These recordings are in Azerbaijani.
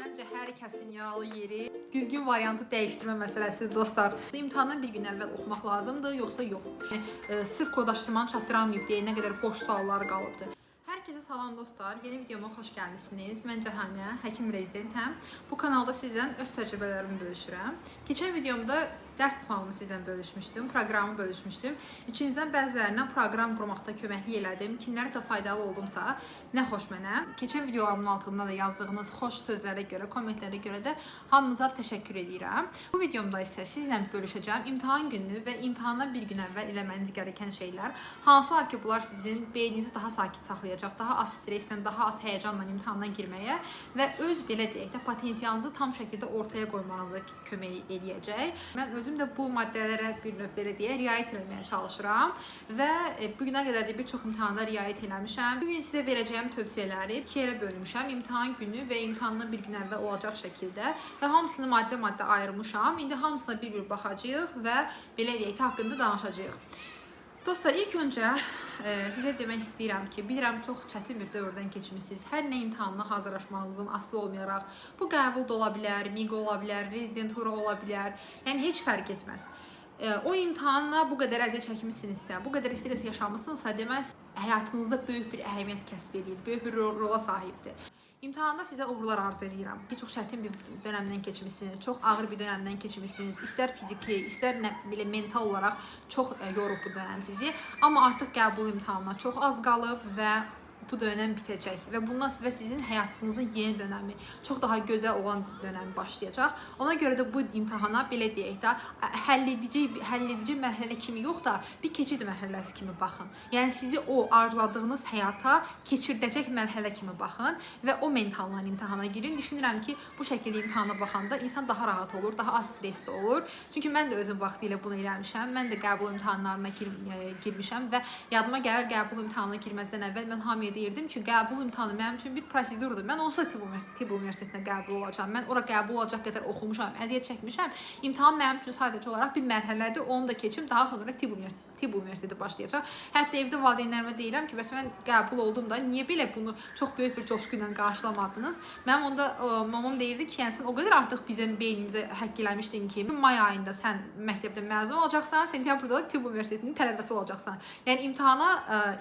Məncə hər kəsin yaralı yeri düzgün variantı dəyişdirmə məsələsidir dostlar. İmtahandan bir gün əvvəl oxumaq lazımdır, yoxsa yox. Sırf kodlaşdırmanı çatdıramayıb deyə nə qədər boş suallar qalıbdı. Hər kəsə salam dostlar. Yeni videoma xoş gəlmisiniz. Mən Cəhanə, həkim rezidentəm. Bu kanalda sizdən öz təcrübələrimi bölüşürəm. Keçən videomda dərs planımı sizdən bölüşmüşdüm, proqramı bölüşmüşdüm. İçinizdən bəzilərinə proqram qurmaqda köməklik elədim. Kimlərsə faydalı oldumsa, nə xoş mənə. Keçən videolarımın altında da yazdığınız xoş sözlərə görə, kommentlərə görə də hamınıza təşəkkür edirəm. Bu videomda isə sizlə bölüşəcəm imtahan günü və imtahandan bir gün əvvəl eləməniz gərəkən şeylər. Hansılar ki, bunlar sizin beyninizi daha sakit saxlayacaq, daha az stresslə, daha az həyəcanla imtahandan girməyə və öz belə deyək də potensialınızı tam şəkildə ortaya qoymağınıza kömək eləyəcək. Mən özüm də bu maddələrə bir növ belə deyə riayət etməyə çalışıram və bu günə qədər də bir çox imtahanda riayət eləmişəm. Bu gün sizə verəcəyim tövsiyələri iki yerə bölmüşəm. İmtahan günü və imtahandan bir gün əvvəl olacaq şəkildə və hamısını maddə-maddə ayırmışam. İndi hamısına bir-bir baxacağıq və belə deyək, haqqında danışacağıq. Dostlar, ilk öncə sizə demək istəyirəm ki, bilirəm çox çətin bir dövrdən keçmisiniz. Hər nə imtahanına hazırlaşmağınızın asılı olmayaraq, bu qəbul da ola bilər, MİQ ola bilər, rezidentura ola bilər, yəni heç fərq etməz. O imtahanla bu qədər əziyyət çəkmisinizsə, bu qədər stres yaşamısınızsa, deməz həyatınızda böyük bir əhəmiyyət kəsb edir, böyük bir rola sahibdir. İmtahanda sizə uğurlar arzu edirəm. Bir çox çətin bir dönəmdən keçmisiniz, çox ağır bir dönəmdən keçmisiniz. İstər fiziki, istər belə mental olaraq çox yorub bu dönəm sizi. Amma artıq qəbul imtahanına çox az qalıb və bu dönəm bitəcək və bundan sonra sizin həyatınızın yeni dönəmi, çox daha gözəl olan dönəmi başlayacaq. Ona görə də bu imtahana belə deyək də həll edici mərhələ kimi yox da bir keçid mərhələsi kimi baxın. Yəni sizi o arzuladığınız həyata keçirdəcək mərhələ kimi baxın və o mentalla imtahana girin. Düşünürəm ki, bu şəkildə imtahana baxanda insan daha rahat olur, daha az stresli olur. Çünki mən də özüm vaxtilə bunu eləmişəm. Mən də qəbul imtahanlarına girmişəm və yadıma gəlir qəbul imtahanına girməzdən əvvəl mən hamıya deyirdim ki, qəbul imtahanı mənim üçün bir prosedurdur. Mən onsuz da tibb universitetinə qəbul olacağam. Mən ora qəbul olacaq qədər oxumuşam, əziyyət çəkmişəm. İmtahan mənim üçün sadəcə olaraq bir mərhələdir. Onu da keçim, daha sonra tibb universiteti başlayacaq. Hətta evdə valideynlərimə deyirəm ki, bəs mən qəbul oldum da, niyə belə bunu çox böyük bir coşqu ilə qarşılamadınız? Mənim onda mamam deyirdi ki, yəni sən o qədər artıq bizim beynimizə həkk eləmişdin ki, may ayında sən məktəbdə məzun olacaqsan, sentyabrda da tibb universitetinin tələbəsi olacaqsan. Yəni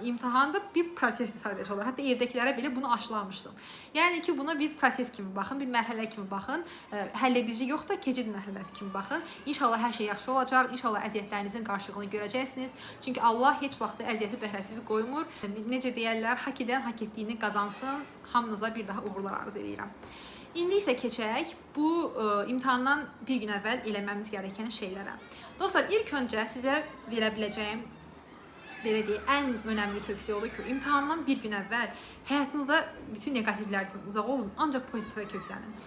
imtahanda bir prosesdir sadəcə olaraq. Hətta evdəkilərə belə bunu aşılamışdım. Yəni ki, buna bir proses kimi baxın, bir mərhələ kimi baxın. Həll edici yox da keçid mərhələsi kimi baxın. İnşallah hər şey yaxşı olacaq. İnşallah əziyyətlərinizin qarşılığını görəcəksiniz. Çünki Allah heç vaxt əziyyəti bəhrəsiz qoymur. Necə deyərlər, hak edən hak etdiyini qazansın. Hamınıza bir daha uğurlar arzu edirəm. İndi isə keçək bu imtahandan bir gün əvvəl eləməmiz gərəkən şeylərə. Dostlar, ilk öncə sizə verə biləcəyim belə deyək, ən önəmli tövsiyə odur ki, imtahandan bir gün əvvəl həyatınızda bütün neqativlərdən uzaq olun, ancaq pozitivə köklənin.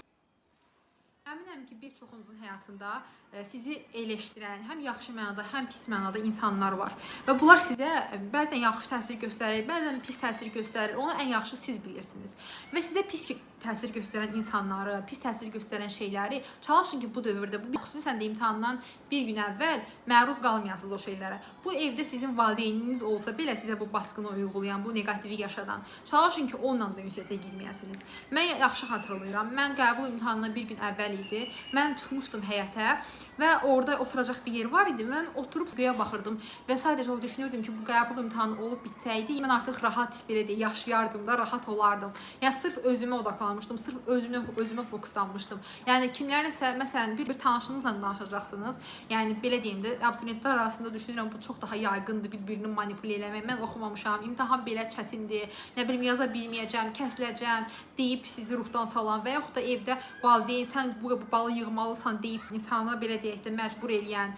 Əminəm ki, bir çoxunuzun həyatında sizi eleşdirən, həm yaxşı mənada, həm pis mənada insanlar var. Və bunlar sizə bəzən yaxşı təsir göstərir, bəzən pis təsir göstərir. Onu ən yaxşı siz bilirsiniz. Və sizə pis təsir göstərən insanları, pis təsir göstərən şeyləri çalışın ki, bu dövrdə, xüsusən də imtahandan bir gün əvvəl məruz qalmayasınız o şeylərə. Bu evdə sizin valideyniniz olsa belə sizə bu baskını uygulayan, bu negativi yaşadan, çalışın ki, onunla da ünsiyyətə girməyəsiniz. Mən yaxşı xatırlayıram. Mən qəbul imtahanından bir gün əvvəl idi. Mən çıxmışdım həyətə və orada oturacaq bir yer var idi. Mən oturub göyə baxırdım və sadəcə o düşünürdüm ki, bu qəbul imtahanı olub bitsəydi, mən artıq rahat belə deyək, yaşayardım da, rahat olardım. Yəni sırf özümə odaqlanmışdım, sırf özümə fokuslanmışdım. Yəni kimlərsə, məsələn, bir tanışınızla danışacaqsınız. Yəni belə deyim də, abituriyentlər arasında düşünürəm bu çox daha yayğındır, bir-birini manipulə eləmək. Mən oxumamışam, imtahan belə çətindir, nə bilim yaza bilməyəcəm, kəsiləcəm deyib sizi ruhdan salan və yaxud da evdə valideyn sən bu balı yığmalısan deyib insanı belə deyək də məcbur eləyən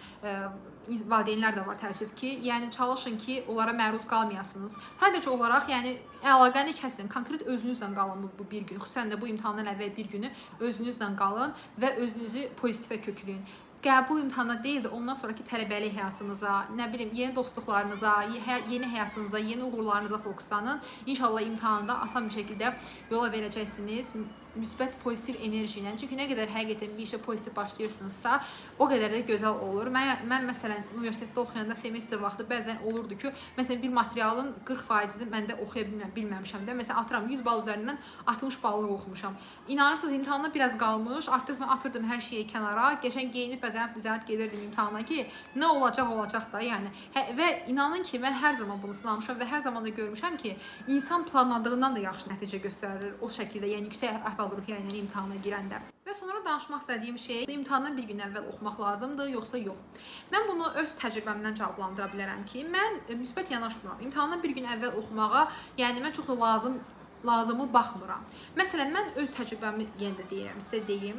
valideynlər də var təəssüf ki. Yəni çalışın ki, onlara məruz qalmayasınız. Sadəcə olaraq, yəni əlaqəni kəsin, konkret özünüzlə qalın bu bir gün. Xüsusən də bu imtahandan əvvəl bir günü özünüzlə qalın və özünüzü pozitivə kökləyin. Qəbul imtahanına deyil də ondan sonraki tələbəlik həyatınıza, nə bilim, yeni dostluqlarınıza, yeni həyatınıza, yeni uğurlarınıza fokuslanın. İnşallah imtahanda asan bir şəkildə yola verəcəksiniz. müsbət pozitiv enerji ilə. Çünki nə qədər həqiqətən bir işə pozitiv başlayırsınızsa, o qədər də gözəl olur. Mən məsələn universitetdə oxuyanda semestr vaxtı bəzən olurdu ki, məsələn bir materialın 40%-ni məndə oxuya bilməmişəm də. Məsələn atıram 100 bal üzərindən 60 ballıq oxumuşam. İnanırsınız imtahana biraz qalmış, artıq mən atırdım hər şeyi kənara, qəşəng geyinib bəzənib düzəlib gedirdim imtahana ki, nə olacaq da, yəni. Və inanın ki, mən hər zaman bunu sınamışam və hər zaman da görmüşəm ki, insan planladığından da yaxşı nəticə göstərir o şəkildə, yəni yüksək əhval-ruhiyyə ilə imtahana girəndə. Və sonra danışmaq istədiyim şey, imtahandan bir gün əvvəl oxumaq lazımdır, yoxsa yox. Mən bunu öz təcrübəmdən cavablandıra bilərəm ki, mən müsbət yanaşmıram. İmtahandan bir gün əvvəl oxumağa, yəni mən çox da lazımlı baxmıram. Məsələn, mən öz təcrübəmi yenə də deyirəm, sizə deyim.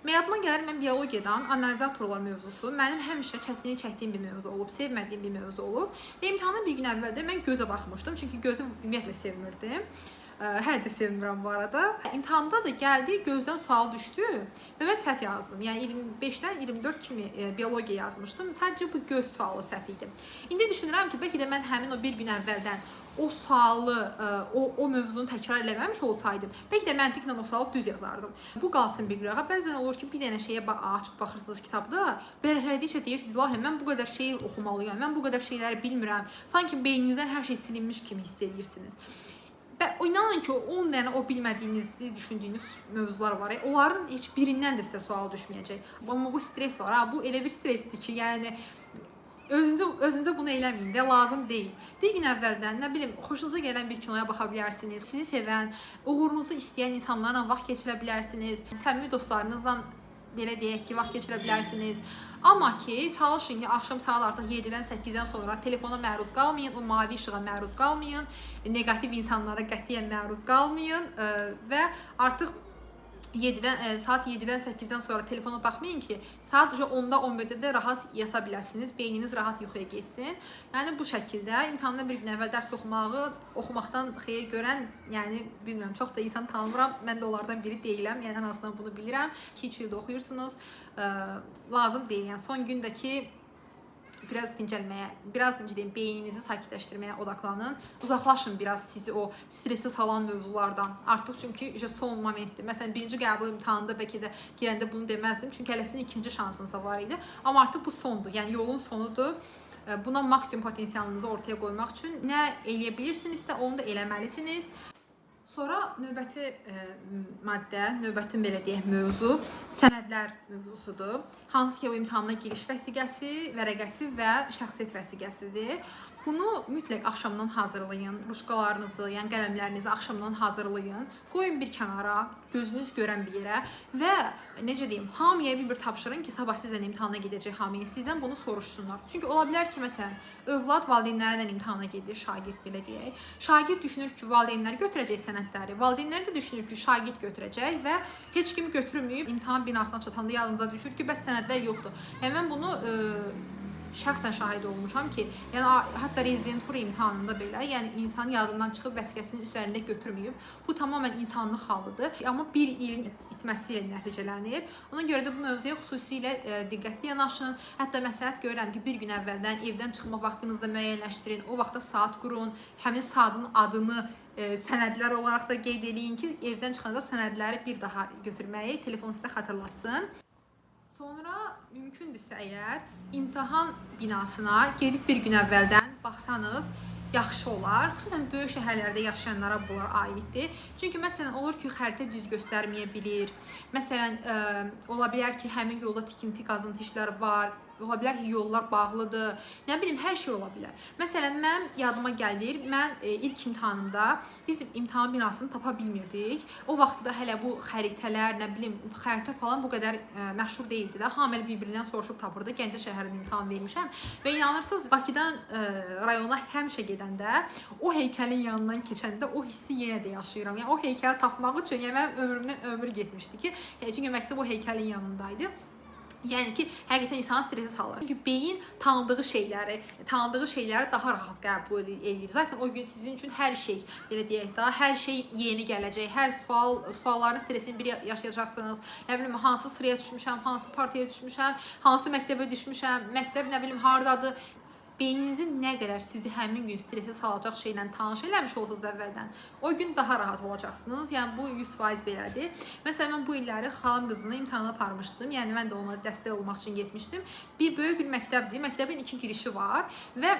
Yadıma gəlir, mən biologiyadan analizatorlar mövzusu mənim həmişə çətinlik çəkdiyim bir mövzu olub, sevmədiyim bir mövzu olub. Və imtahandan bir gün əvvəl də mən gözə baxmışdım, çünki gözü ümumiyyətlə sevmirdim. Hələ də sevmirəm bu arada. İmtahanda da gəldi, gözdən sual düşdü və mən səhv yazdım. Yəni 25-dən 24 kimi biologiya yazmışdım. Sadəcə bu göz sualı səhv idi. İndi düşünürəm ki, bəlkə də mən həmin o bir gün əvvəldən o sualı, o mövzunu təkrar eləməmiş olsaydım, bəlkə də məntiqlə o sualı düz yazardım. Bu qalsın bir qırağa. Bəzən olur ki, bir dənə şeyə açıb baxırsınız kitabda, vərəqlədikcə deyirsiniz, ilahi, mən bu qədər şeyi oxumalıyam, mən bu qədər şeyləri bilmirəm. Sanki beyninizdən hər şey silinmiş kimi hiss edirsiniz. Və inanın ki, 10 dənə o bilmədiyinizi düşündüyünüz mövzular var. Onların heç birindən də sizə sual düşməyəcək. Amma bu stres var. Bu elə bir stresdir ki, yəni özünüzə bunu eləməyin də, lazım deyil. Bir gün əvvəldən, nə bilim, xoşunuza gələn bir kinoya baxa bilərsiniz. Sizi sevən, uğurunuzu istəyən insanlarla vaxt keçirə bilərsiniz. Səmimi dostlarınızla belə deyək ki, vaxt keçirə bilərsiniz. Amma ki, çalışın ki, axşam saat artıq 7-dən 8-dən sonra telefona məruz qalmayın, o mavi işığa məruz qalmayın, negativ insanlara qətiyyən məruz qalmayın və artıq saat 7-dən 8-dən sonra telefona baxmayın ki, saat 10-da 11-də də rahat yata biləsiniz, beyniniz rahat yuxuya getsin. Yəni bu şəkildə imtahandan bir gün əvvəl dərs oxumaqdan xeyir görən, yəni bilmirəm, çox da insan tanımıram, mən də onlardan biri deyiləm, yəni ən azından bunu bilirəm. 2-3 ildə oxuyursunuz, lazım deyil. Yəni son gündəki biraz dincəlməyə, biraz beyninizi sakitləşdirməyə odaqlanın. Uzaqlaşın biraz sizi o stresi salan mövzulardan. Artıq çünki son momentdir. Məsələn, birinci qəbul imtahanında bəlkə də girəndə bunu deməzdim. Çünki hələ sizin ikinci şansınız da var idi. Amma artıq bu sondur. Yəni yolun sonudur. Buna maksimum potensialınızı ortaya qoymaq üçün nə eləyə bilirsinizsə, onu da eləməlisiniz. Sonra növbəti maddə, növbəti belə deyək mövzu sənədlər mövzusudur. Hansı ki, o imtahana giriş vəsiqəsi, vərəqəsi və şəxsiyyət vəsiqəsidir. Bunu mütləq axşamdan hazırlayın. Ruşqalarınızı, yəni qələmlərinizi axşamdan hazırlayın. Qoyun bir kənara, gözünüz görən bir yerə və necə deyim, hamıya bir tapşırın ki, sabah sizdən imtahana gedəcək hamıya. Sizdən bunu soruşsunlar. Çünki ola bilər ki, məsələn, övlad valideynlərdən imtahana gedir, şagird belə deyək. Şagird düşünür ki, valideynlər götürəcək sənədləri. Valideynlər də düşünür ki, şagird götürəcək və heç kim götürməyib. İmtahan binasına çatanda yadınıza düşür ki, bəs sənədlər yoxdur. Yəni mən bunu şəxsən şahid olmuşam ki, yəni hətta rezidentura imtahanında belə, yəni insan yadından çıxıb vəsiqəsinin üzərində götürməyib. Bu tamamilə insanlıq halıdır. Amma bir ilin itməsi ilə nəticələnir. Ona görə də bu mövzuya xüsusilə diqqətli yanaşın. Hətta məsləhət görürəm ki, bir gün əvvəldən evdən çıxma vaxtınızı da müəyyənləşdirin. O vaxtda saat qurun, həmin saatın adını sənədlər olaraq da qeyd eləyin ki, evdən çıxanda sənədləri bir daha götürməyi telefon sizə xatırlatsın. Sonra mümkündürsə əgər imtahan binasına gedib bir gün əvvəldən baxsanız yaxşı olar. Xüsusən böyük şəhərlərdə yaşayanlara bunlar aiddir. Çünki məsələn olur ki, xəritə düz göstərməyə bilir. Məsələn, ola bilər ki, həmin yolda tikinti, qazıntı işləri var. Ola bilər ki, yollar bağlıdır. Nə bilim, hər şey ola bilər. Məsələn, mən yadıma gəlir, mən ilk imtahanımda biz imtahan binasını tapa bilmirdik. O vaxtda hələ bu xəritələr, nə bilim, xəritə falan bu qədər məşhur deyildi də. Hamı bir-birindən soruşub tapırdı. Gəncə şəhərində imtahan vermişəm və inanırsınız, Bakıdan rayona həmişə gedəndə, o heykəlin yanından keçəndə o hissi yenə də yaşayıram. Yəni o heykəli tapmaq üçün mənim ömrümdən ömür getmişdi ki, çünki məktəb o heykəlin yanındaydı. Yəni ki, həqiqətən insanı stresi salır. Çünki beyin tanıdığı şeyləri daha rahat qəbul edir. Zaten o gün sizin üçün hər şey, belə deyək də, hər şey yeni gələcək. Hər sualların stresini bir yaşayacaqsınız. Nə bilim, hansı sıraya düşmüşəm, hansı partiyaya düşmüşəm, hansı məktəbə düşmüşəm, məktəb nə bilim hardadır. beyninizin nə qədər sizi həmin gün stressə salacaq şeylə tanış eləmiş olsanız əvvəldən, o gün daha rahat olacaqsınız. Yəni bu 100% belədir. Məsələn, mən bu illəri xalam qızını imtahana aparmışdım. Yəni mən də ona dəstək olmaq üçün getmişdim. Böyük bir məktəbdir. Məktəbin 2 girişi var və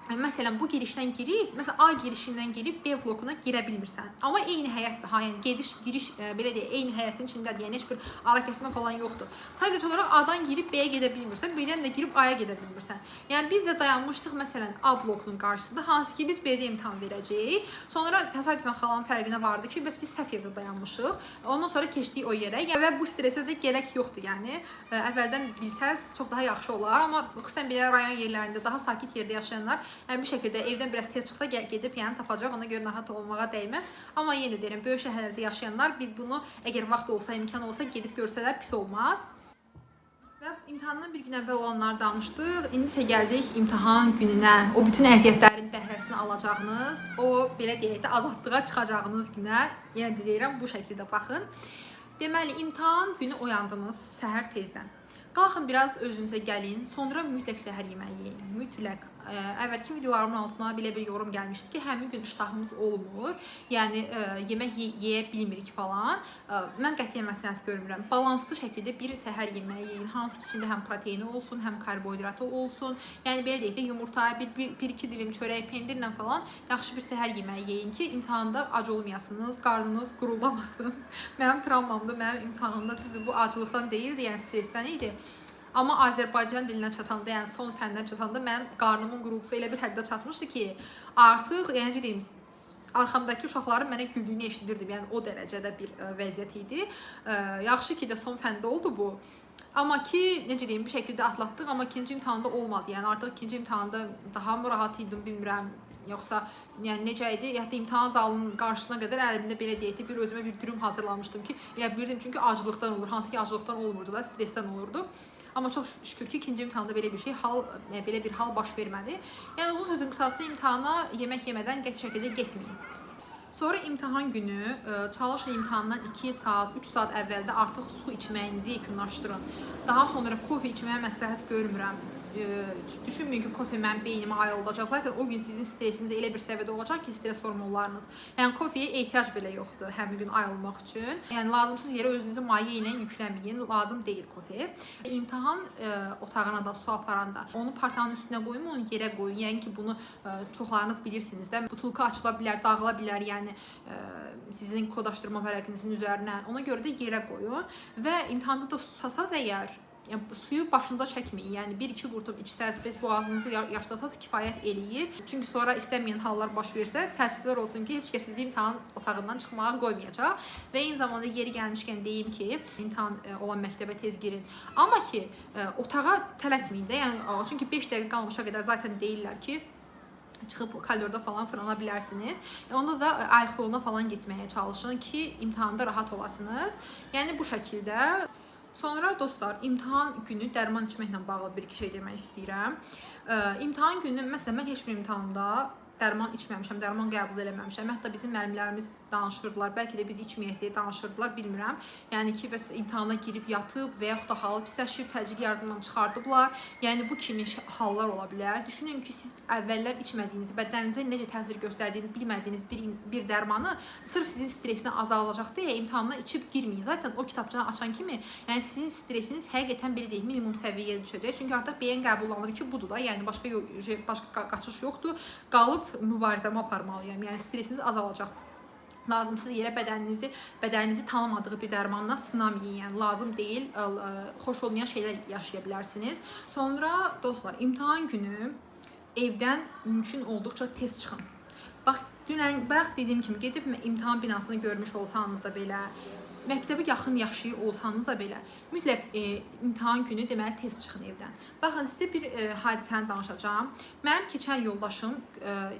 məsələn bu girişdən girib, məsələn A girişindən girib B blokuna girə bilmirsən. Amma eyni həyətdir. Ha, yəni giriş belə deyək, eyni həyətin içindədir. Yəni heç bir ara kəsmə falan yoxdur. Sadəcə olaraq A-dan girib B-yə gedə bilmirsən, B-dən də girib A-ya gedə bilmirsən. Yəni biz də dayanmışdıq məsələn A blokunun qarşısında, hansı ki biz B-də imtahan verəcəyik. Sonra təsadüfən xalanın fərqinə vardı ki, biz səhv yerdə dayanmışıq. Ondan sonra keçdik o yerə. Yəni, və bu stresə də gərək yoxdur. Yəni əvvəldən bilsəz çox daha yaxşı olar. Amma xüsusən belə rayon yerlərində daha sakit yerdə yaşayanlar yəni bu şəkildə evdən biraz tez çıxsa gedib yəni tapacaq, ona görə narahat olmağa dəyməz. Amma yenə deyirəm, böyük şəhərlərdə yaşayanlar bir bunu əgər vaxt olsa, imkan olsa gedib görsələr pis olmaz. Və imtahandan bir gün əvvəl olanları danışdıq. İndi isə gəldik imtahan gününə. O bütün əziyyətlərin bəhrəsini alacağınız, o belə deyək də azadlığa çıxacağınız günə. Yenə deyirəm, bu şəkildə baxın. Deməli, imtahan günü oyandınız səhər tezdən. Qalxın biraz özünüzə gəlin, sonra mütləq səhər yeməyi yeyin, mütləq. Əvvəlki videolarımın altına belə bir yorum gəlmişdi ki, həmin gün iştahımız olmur, yəni yemək yeyə bilmirik falan. Mən qətiyyən məsləhət görmürəm. Balanslı şəkildə bir səhər yeməyi yeyin, hansı ki içində həm proteini olsun, həm karbohidratı olsun. Yəni belə deyək də yumurta, bir-iki dilim çörək, pendirlə falan yaxşı bir səhər yeməyi yeyin ki, imtahanda ac olmayasınız, qarnınız qurulamasın. Mənim travmamda, mənim imtahanda düzdür bu acılıqdan deyildi, yəni stressdən idi. Amma Azərbaycan dilinə çatanda, yəni son fəndən çatanda mənim qarnımın qurultusu elə bir həddə çatmışdı ki, artıq, yəni necə deyim, arxamdakı uşaqların mənə güldüyünü eşidirdim. Yəni o dərəcədə bir vəziyyət idi. Yaxşı ki də son fəndə oldu bu. Amma ki, necə deyim, bir şəkildə atlatdıq, amma ikinci imtahanda olmadı. Yəni artıq ikinci imtahanda daha mı rahat idim, bilmirəm. Yoxsa yəni necə idi? Hətta imtahan zalının qarşısına qədər əlimdə belə deyək, bir özümə bir dürüm hazırlamışdım ki, elə bilirdim çünki acılıqdan olur. Hansı ki acılıqdan olmurdu da, stressdən olurdu. Amma çox şükür ki, ikinci imtahanda belə bir hal baş vermədi. Yəni uzun sözün qısası imtahana yemək yemədən qəti şəkildə getməyin. Sonra imtahan günü çalışın imtahandan 2 saat, 3 saat əvvəldə artıq su içməyinizi yekunlaşdırın. Daha sonra kofe içməyə məsləhət görmürəm. Düşünməyin ki, kofe mənim beynimə ayrılacaq. Zaten o gün sizin stresiniz elə bir səviyyədə olacaq ki, stres hormonlarınız. Yəni kofeyə ehtiyac belə yoxdur həmin gün ayrılmaq üçün. Yəni lazımsız yerə özünüzü maye ilə yükləməyin. Lazım deyil kofe. İmtahan otağına da su aparanda onu partanın üstünə qoymayın, yerə qoyun. Yəni ki, bunu çoxlarınız bilirsiniz də. Butulka açıla bilər, dağıla bilər. Yəni sizin kodlaşdırma vərəqinizin üzərinə. Ona görə də yerə qoyun və imtahanda da susasanız əgər yəni, suyu başınıza çəkməyin. Yəni 1-2 qurtum içsəz, boğazınızı yaşlasanız kifayət eləyir. Çünki sonra istəməyən hallar baş versə, təəssüflər olsun ki, heç kəs sizi imtahan otağından çıxmağa qoymayacaq. Və eyni zamanda yeri gəlmişkən deyim ki, imtahan olan məktəbə tez girin. Amma ki, otağa tələsməyin də. Yəni çünki 5 dəqiqə qalmışa qədər zaten deyirlər ki, çıxıb koridorda falan fırlana bilərsiniz. Onda da ayaq yoluna falan getməyə çalışın ki, imtahanda rahat olasınız. Yəni bu şəkildə. Sonra dostlar, imtahan günü dərman içməklə bağlı bir-iki şey demək istəyirəm. İmtahan günü, məsələn, mən heç bir imtahanda dərman içməmişəm, dərman qəbul eləməmişəm. Hətta bizim müəllimlərimiz danışırdılar, bəlkə də biz içməyək deyə danışırdılar, bilmirəm. Yəni ki, bəs imtahana girib yatıb və yaxud da halı pisləşib, təcili yardımdan çıxardıblar. Yəni bu kimi hallar ola bilər. Düşünün ki, siz əvvəllər içmədiyiniz, bədəninizə necə təsir göstərdiyini bilmədiyiniz bir dərmanı sırf sizin stresini azaldacaq deyə imtahana içib girməyin. Zaten o kitabçanı açan kimi, yəni sizin stresiniz həqiqətən belə deyil, minimum səviyyəyə düşəcək. Çünki artıq beyin qəbullanır ki, budur da, yəni başqa qaçış yoxdur. Qalıb mübarizəmi aparmalıyam. Yəni stresiniz azalacaq. Lazımsız yerə bədəninizi tanımadığı bir dərmanla sınamayın. Yəni lazım deyil, xoş olmayan şeylər yaşaya bilərsiniz. Sonra dostlar, imtahan günü evdən mümkün olduqca tez çıxın. Bax, bayaq dediyim kimi gedib imtahan binasını görmüş olsanız da belə, məktəbə yaxın yaşayır olsanız da belə, mütləq imtahan günü deməli tez çıxın evdən. Baxın, sizə bir hadisəni danışacağam. Mənim keçən yoldaşım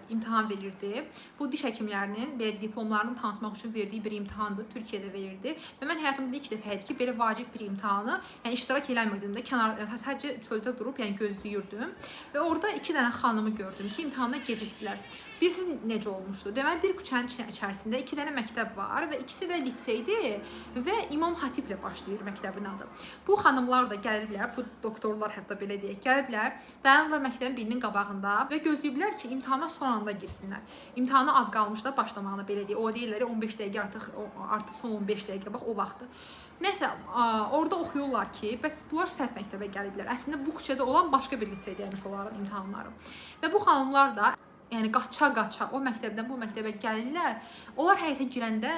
imtahan verirdi. Bu diş həkimlərinin belə diplomlarını tanıtmaq üçün verdiyi bir imtahandır. Türkiyədə verirdi. Və mən həyatımda ilk dəfə idi ki, belə vacib bir imtahanı yəni iştirak eləmirdim də. Sadəcə çöldə durub yəni gözləyirdim. Və orada 2 dənə xanımı gördüm ki, imtahanda gecikdilər. Bilirsiniz necə olmuşdu? Deməli bir küçənin içərisində 2 dənə məktəb var və ikisi də liseydir və İmam Hatiblə başlayır məktəbin adı. Bu xanımlar da gəliblər, bu doktorlar hətta belə deyək, gəliblər, dayanırlar məktəbin birinin qabağında və gözləyiblər ki, imtahana son anda girsinlər. İmtahana az qalmış da başlamağına belə deyək. O deyirlər 15 dəqiqə artıq son 15 dəqiqə bax o vaxtı. Nəsə, orada oxuyurlar ki, bəs bunlar səhv məktəbə gəliblər. Əslində bu küçədə olan başqa bir liseydəymiş onların imtahanları. Və bu xanımlar da yəni qaça-qaça o məktəbdən bu məktəbə gəlirlər. Onlar həyətə girəndə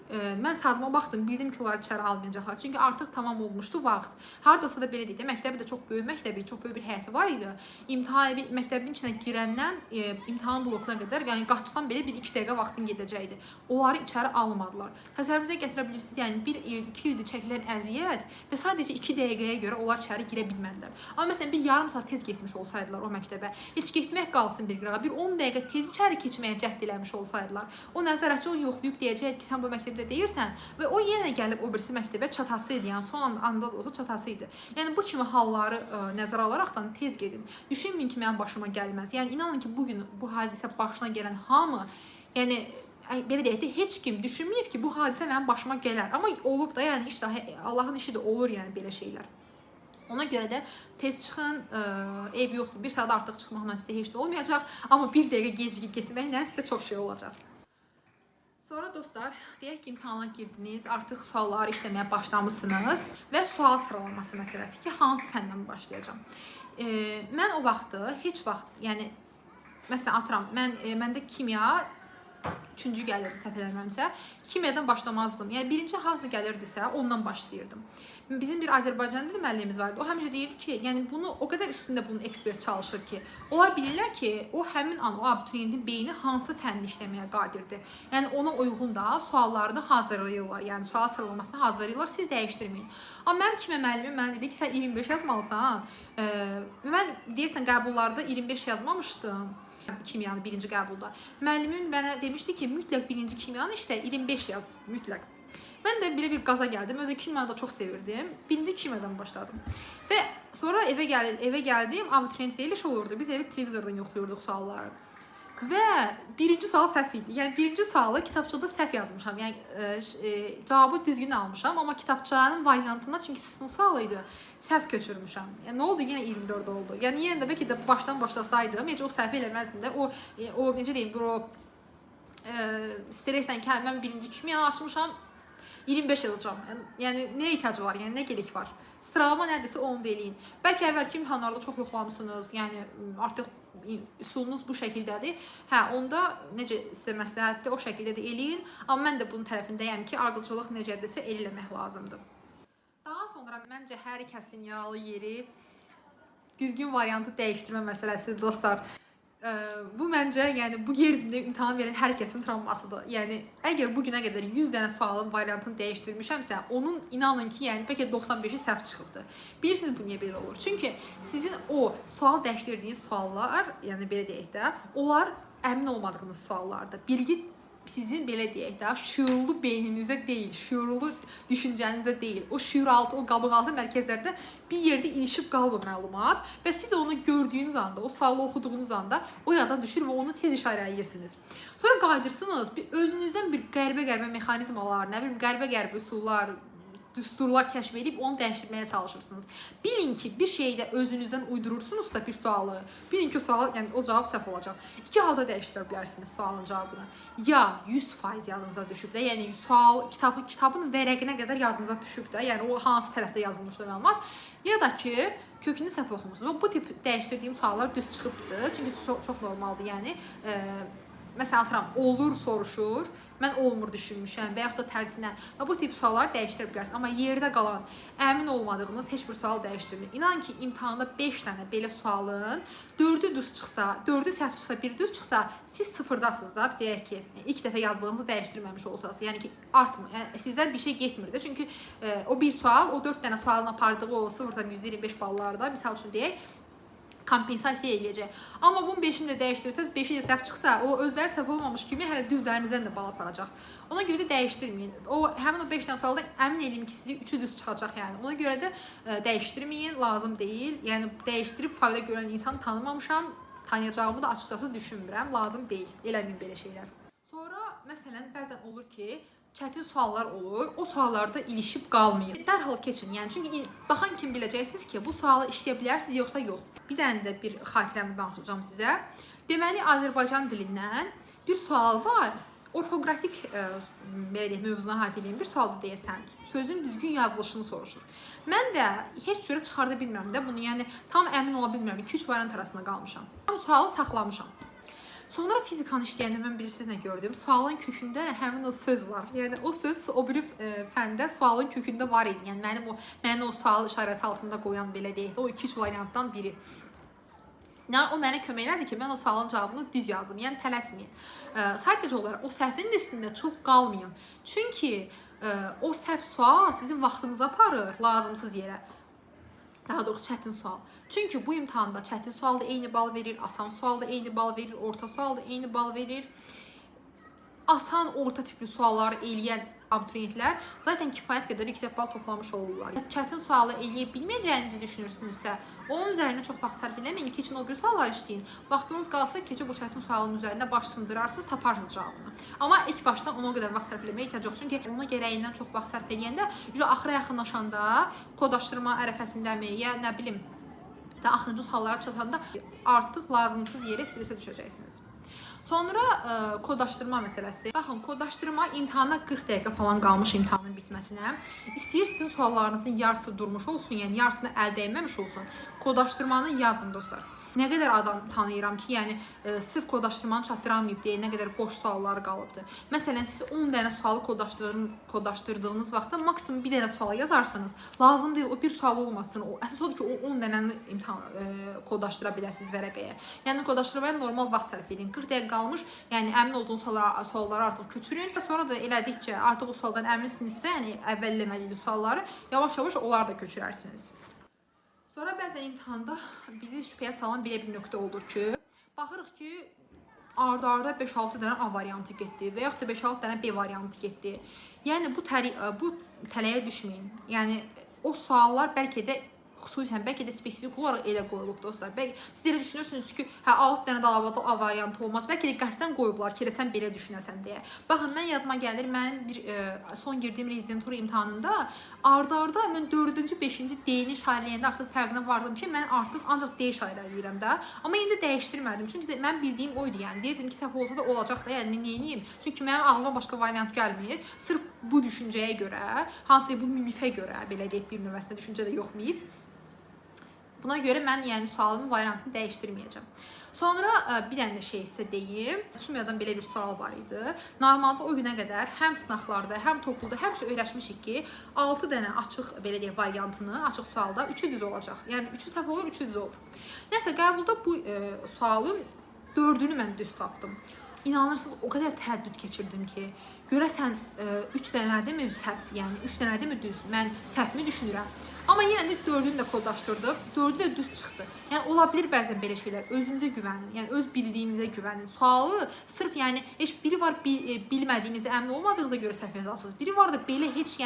mən saatıma baxdım, bildim ki, onları içəri almayacaqlar. Çünki artıq tamam olmuşdu vaxt. Hardasa da belə deyək də, məktəbi də çox böyük məktəbi, çox böyük bir həyəti var idi. Məktəbin içinə girəndən imtahan blokuna qədər, yəni qaçsan belə 1-2 dəqiqə vaxtın gedəcəkdi. Onları içəri almadılar. Təsəvvürünüzə gətirə bilirsiniz, yəni 1-2 ildir çəkilən əziyyət və sadəcə 2 dəqiqəyə görə onlar içəri girə bilmədilər. Amma məsələn bir yarım saat tez getmiş olsaydılar o məktəbə, heç getmək qalsın bir qırağa, bir 10 dəqiqə tez içəri keçməyə cəhd eləmiş olsaydılar, o nəzarətçi onu yoxlayıb deyəcəkdi ki, sən bu məktəbdə deyirsən və o yenə gəlib o birisi məktəbə çatası idi, yəni son anda olsa çatası idi. Yəni bu kimi halları nəzərə alaraqdan tez gedin. Düşünməyin ki, mənim başıma gəlməz. Yəni inanın ki, bugün bu hadisə başına gələn hamı, yəni belə deyək də heç kim düşünməyib ki, bu hadisə mənim başıma gələr. Amma olub da, yəni işte Allahın işi də olur, yəni belə şeylər. Ona görə də tez çıxın, eyb yoxdur. Bir saat artıq çıxmaqla sizə heç də olmayacaq, amma bir dəqiqə gecikib getməklə sizə çox şey olacaq. Sonra dostlar, deyək ki, imtahana girdiniz, artıq sualları işləməyə başlamışsınız və sual sıralaması məsələsi ki, hansı fəndən başlayacağam. Mən o vaxtı, heç vaxt, yəni, məsələn, atıram, məndə kimya 3-cü gəlirdi, səhv eləmirəmsə, kimyadan başlamazdım. Yəni, birinci hansı gəlirdisə, ondan başlayırdım. Bizim bir Azərbaycan dili müəllimimiz vardı. O həmişə deyirdi ki, yəni bunu o qədər üstündə bunun ekspert çalışır ki, onlar bilirlər ki, o həmin an o abituriyentin beyni hansı fənni işləməyə qadirdir. Yəni ona uyğun da suallarını hazırlayırlar. Yəni sual sıralamasını hazırlayırlar, siz dəyişdirməyin. Amma mənim kimya müəllimim mənə dedi ki, sən 25 yazmalısan. Mən deyəsən qəbullarda 25 yazmamışdım. Kimyanı birinci qəbulda. Müəllimim mənə demişdi ki, mütləq birinci kimyanı işlə 25 yaz, mütləq. Mən də belə bir qaza gəldim. Özü kimyanı da çox sevirdim. Birinci kimyadan başladım. Və sonra evə gəldim, abituriyent veriliş olurdu. Biz evi televizordan yoxlayırdıq sualları. Və birinci sual səhv idi. Yəni birinci sualı kitabçada səhv yazmışam. Yəni cavabı düzgün almışam, amma kitabçanın variantında çünki sütun sualı idi, səhv köçürmüşəm. Yəni nə oldu? Yenə 24 oldu. Yəni yenə də bəlkə də başdan başlasaydım, necə o səhv eləməzdim də. O necə deyim, streslə ki, mən birinci kimyanı açmışam, 25 yazacağam. Yəni nə ehtiyac var? Yəni nə gerek var? Sıralama nədirsə onu da eləyin. Bəlkə əvvəlki imtahanlarda çox yoxlamısınız. Yəni artıq üsulunuz bu şəkildədir. Hə, onda necə sizə məsləhətdir, o şəkildə də eləyin. Amma mən də bunun tərəfindəyəm ki, ardıcıllıq necədirsə eləmək lazımdır. Daha sonra məncə hər kəsin yaralı yeri düzgün variantı dəyişdirmə məsələsidir dostlar. Bu məncə, yəni bu yer üzündə imtahan verən hər kəsin travmasıdır. Yəni əgər bu günə qədər 100 dənə sualın variantını dəyişdirmişəmsə, onun inanın ki, yəni bəlkə 95-i səhv çıxıbdı. Bilirsiniz bu niyə belə olur? Çünki sizin o sual dəyişdirdiyiniz suallar, yəni belə deyək də, onlar əmin olmadığınız suallardır. Bilgi sizin belə deyək də, şüurlu beyninizə deyil, şüurlu düşüncənizə deyil. O şüuraltı, o qabıqaltı mərkəzlərdə bir yerdə ilişib qalıb məlumat və siz onu gördüyünüz anda, o sualı oxuduğunuz anda o yada düşür və onu tez işarələyirsiniz. Sonra qayıdırsınız, özünüzdən bir qəribə mexanizmalar, nə bilim, qəribə üsullar, düsturlar kəşf edib onu dəyişdirməyə çalışırsınız. Bilin ki, bir şeydə özünüzdən uydurursunuzsa bir sualı, bilin ki, yəni o cavab səhv olacaq. İki halda dəyişdirə bilərsiniz sualın cavabını. Ya 100% yadınıza düşüb də, yəni sual kitabın vərəqinə qədər yadınıza düşüb də, yəni o hansı tərəfdə yazılmışdır məlumat, ya da ki, kökünü səhv oxumusunuz. Və bu tip dəyişdirdiyim suallar düz çıxıbdır, çünki çox normaldır, yəni məsələn, atıram, olur soruşur, mən olmur düşünmüşəm və yaxud da tərsinə. Və bu tip sualları dəyişdirə bilərsiniz. Amma yerdə qalan, əmin olmadığınız heç bir sual dəyişdirməyin. İnanın ki, imtahanda 5 dənə belə sualın 4-ü düz çıxsa, 4-ü səhv çıxsa, 1 düz çıxsa, siz sıfırdasınız da, deyək ki, ilk dəfə yazdığınızı dəyişdirməmiş olsanız, yəni ki, artmır. Yəni sizdən bir şey getmir də. Çünki o bir sual, o 4 dənə sualın apardığı o 0-dan 125 ballarda, misal üçün deyək, kompensasiya eləyəcək. Amma bunun 5-ini də dəyişdirsəz, 5-i də səhv çıxsa, o özləri səhv olmamış kimi hələ düzlərinizdən də bal aparacaq. Ona görə də dəyişdirməyin. Həmin o 5 dənə sualda əmin eləyim ki, sizi 3-ü düz çıxacaq yəni. Ona görə də dəyişdirməyin, lazım deyil. Yəni dəyişdirib fayda görən insan tanımamışam. tanıyacağımı da açıqcası düşünmürəm. Lazım deyil. Eləməyin belə şeylər. Sonra məsələn bəzən olur ki, çətin suallar olur. O suallarda ilişib qalmayın. Dərhal keçin. Yəni çünki baxan kimi biləcəksiniz ki, bu sualı işləyə bilərsiniz yoxsa yox. Bir dənə də bir xatirəmi danışacağam sizə. Deməli Azərbaycan dilindən bir sual var. Orfoqrafik belə deyək, mövzuna aid edilən bir sualdır deyəsən. Sözün düzgün yazılışını soruşur. Mən də heç cürə çıxarda bilmirəm də bunu. Yəni tam əmin ola bilmirəm. 2-3 variant arasında qalmışam. Bu sualı saxlamışam. Sonra fizikanı işləyəndə mən bilirsiniz nə gördüm? Sualın kökündə həmin o söz var. Yəni o söz o biri fəndə sualın kökündə var idi. Yəni məni o sual işarəsi altında qoyan belə deyək, o 2-3 variantdan biri. Yəni o mənə kömək elədi ki, mən o sualın cavabını düz yazdım. Yəni tələsməyin. Sadəcə olaraq o səhvin üstündə çox qalmayın. Çünki o səhv sual sizin vaxtınızı aparır lazımsız yerə. Daha doğrusu çətin sual. Çünki bu imtahanda çətin sual da eyni bal verir, asan sual da eyni bal verir, orta sual da eyni bal verir. Asan, orta tipli sualları eləyən abituriyentlər zaten kifayət qədər yüksək bal toplamış olurlar. Çətin sualı eləyə bilməyəcəyinizi düşünürsünüzsə, onun üzərində çox vaxt sərf eləməyin, keçin o bir suallar işləyin. Vaxtınız qalsa keçib o çətin sualın üzərində baş sındırarsınız, taparsınız cavabını. Amma ilk başdan ona qədər vaxt sərf eləməyə ehtiyac yox. Çünki ona gərəyindən çox vaxt sərf eləyəndə, axıra yaxınlaşanda, kodlaşdırma ərəfəsindəmi, ya nə bilim, və axırıncı suallara çatanda artıq lazımsız yerə stresə düşəcəksiniz. Sonra kodlaşdırma məsələsi. Baxın, kodlaşdırma imtahana 40 dəqiqə falan qalmış imtahanın bitməsinə. İstəyirsiniz suallarınızın yarısı durmuş olsun, yəni yarısını əldə etməmiş olsun. Kodlaşdırmanı yazın dostlar. Nə qədər adam tanıyıram ki, yəni sırf kodlaşdırmanı çatdıramayıb deyə nə qədər boş suallar qalıbdır. Məsələn, siz 10 dənə sualı kodlaşdırdığınız vaxtda maksimum bir dənə sual yazarsanız, lazım deyil o bir sual olmasın. Əsas odur ki, o 10 dənəni kodlaşdıra biləsiniz vərəqəyə. Yəni kodlaşdırmaya normal vaxt sərf edin. 40 dəqiqə qalmış, yəni əmin olduğunuz sualları artıq köçürün və sonra da elədikcə artıq o sualdan əminsinizsə, yəni əvvəl eləmədiyiniz sualları yavaş-yavaş onlar da köçürərsiniz. Sonra bəzən imtahanda bizi şübhəyə salan belə bir nöqtə olur ki, baxırıq ki, arda-arda 5-6 dənə A variantı getdi və yaxud da 5-6 dənə B variantı getdi. Yəni bu tələyə düşməyin. Yəni o suallar bəlkə də xüsusən bəlkə də spesifik olaraq elə qoyulub dostlar. Siz elə düşünürsünüz ki, 6 dənə də A variantı olmaz. Bəlkə də qəsdən qoyublar ki, sən belə düşünəsən deyə. Baxın, mən yadıma gəlir, mənim bir son girdiyim rezidentura imtahanında arda-arda mən 4-cü, 5-ci D-ni işarələyəndə artıq fərqinə vardım ki, mən artıq ancaq D işarələyirəm də. Amma indi dəyişdirmədim. Çünki mən bildiyim oydu yəni. Deyirdim ki, səhv olsa da olacaq da, yəni neyiniyim? Çünki mənim ağlıma başqa variant gəlmir. Sırf bu düşüncəyə görə, hansı bu mifə görə, belə deyək, bir növəsində düşüncə də yox mif. Buna görə mən yəni sualımın variantını dəyişdirməyəcəm. Sonra bir dənə şey sizə deyim. Kimyadan belə bir sual var idi. Normalda o günə qədər həm sınaqlarda, həm topluluqda həmişə öyrəşmişik ki, 6 dənə açıq belə deyək variantını, açıq sualda 3-ü düz olacaq. Yəni 3-ü səhv olur, 3-ü düz olur. Nəsə qəbulda bu sualın 4-ünü mən düz tapdım. İnanırsınız, o qədər tərəddüd keçirdim ki, görəsən 3 dənədirmi səhv, yəni 3 dənədirmi düz, mən səhvmi düşünürəm. Amma yenə də 4-ünü də kodlaşdırdım, 4-ü də düz çıxdı. Yəni ola bilər bəzən belə şeylər, özünüzə güvənin, yəni öz bildiyinizə güvənin. Sualı sırf yəni heç biri var bilmədiyinizə əmin olmadığınıza görə səhv yazarsınız. Biri var da belə heç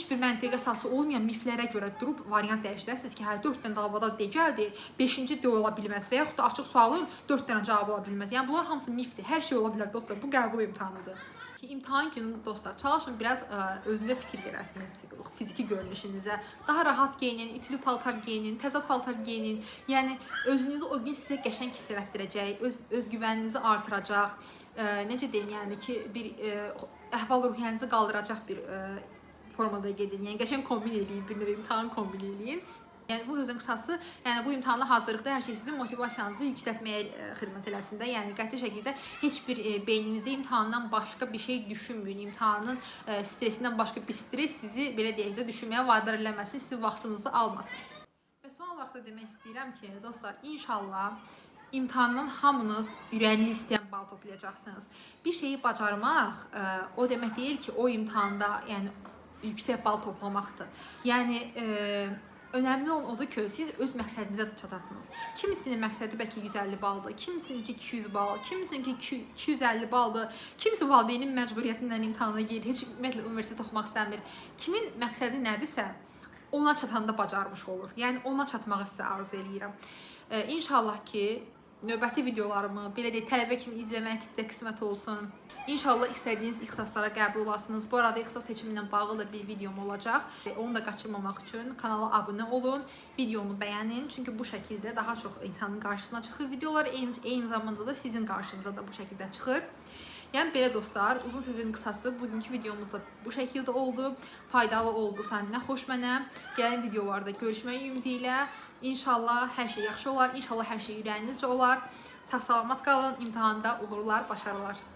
bir məntiqə əsası olmayan miflərə görə durub variant dəyişdirəsiniz ki, hə 4 dənə dalbadal D gəldi, 5-ci D ola bilməz və yaxud da açıq sualın 4 dənə cavabı ola bilməz. Yəni bunlar hamısı mifdir. Hər şey ola bilər dostlar. Bu qəbul imtahanıdır. İmtahan günü dostlar çalışın biraz özünüzə fikir verəsiniz fiziki görünüşünüzə. Daha rahat geyinin, ütülü paltar geyinin, təzə paltar geyinin. Yəni özünüzü o gün sizə qəşəng hiss etdirəcək, özgüvəninizi artıracaq. Necə deyim, yəni ki, bir əhval-ruhiyyənizi qaldıracaq bir formada gedin. Yəni qəşəng kombin eləyin, bir növ imtahan kombin eləyin. Yəni bu sözün qısası, yəni bu imtahana hazırlıqda hər şey sizin motivasiyanızı yüksəltməyə xidmət eləsin də. Yəni qəti şəkildə heç bir beyninizdə imtahandan başqa bir şey düşünməyin. İmtahanın stresindən başqa bir stres sizi belə deyək də düşünməyə vadar eləməsin, sizin vaxtınızı almasın. Və son olaraq da demək istəyirəm ki, dostlar, inşallah imtahandan hamınız ürəyiniz istəyən bal toplayacaqsınız. Bir şeyi bacarmaq o demək deyil ki, o imtahanda yəni yüksək bal toplamaqdır. Yəni önəmli olan odur ki, siz öz məqsədinizə çatasınız. Kimisinin məqsədi bəlkə 150 baldır, kimisinin 200 bal, kimisinin 250 baldır, kimisi valideynin məcburiyyətindən imtahana gedir, heç ümumiyyətlə universitet oxumaq istəmir. Kimin məqsədi nədirsə, ona çatanda bacarmış olur. Yəni ona çatmağı sizə arzu eləyirəm. İnşallah ki, növbəti videolarımı, belə deyək, tələbə kimi izləmək sizə qismət olsun. İnşallah istədiyiniz ixtisaslara qəbul olasınız. Bu arada ixtisas seçimi ilə bağlı bir videom olacaq. Onu da qaçırmamaq üçün kanala abunə olun, videonu bəyənin. Çünki bu şəkildə daha çox insanın qarşısına çıxır videolar, eyni zamanda da sizin qarşınıza da bu şəkildə çıxır. Yəni belə dostlar, uzun sözün qısası bugünkü videomuz da bu şəkildə oldu. Faydalı oldusa nə xoş mənə. Gələn videolarda görüşmək ümidi ilə. İnşallah hər şey yaxşı olar, İnşallah hər şey ürəyinizcə olar. Sağ-salamat qalın, imtahanda uğurlar, başarılar.